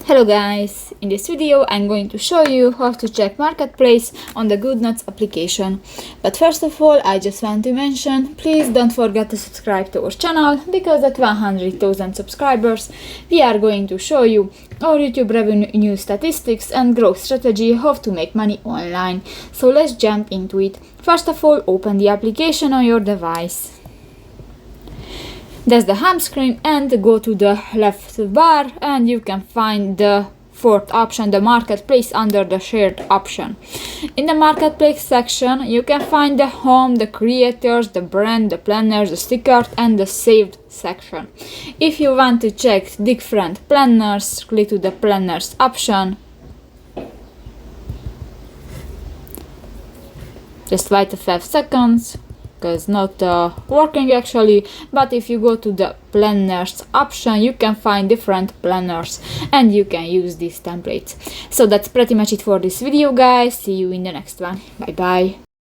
Hello guys, in this video I'm going to show you how to check marketplace on the Goodnotes application. But first of all, I just want to mention, please don't forget to subscribe to our channel, because at 100,000 subscribers we are going to show you our YouTube revenue statistics and growth strategy, how to make money online. So let's jump into it. First of all, open the application on your device. That's the home screen, and go to the left bar and you can find the fourth option, the marketplace, under the shared option. In the marketplace section you can find the home, the creators, the brand, the planners, the stickers and the saved section. If you want to check different planners, click to the planners option. Just wait 5 seconds, because not working actually. But if you go to the planners option, you can find different planners and you can use these templates. So that's pretty much it for this video, guys. See you in the next one. Bye bye.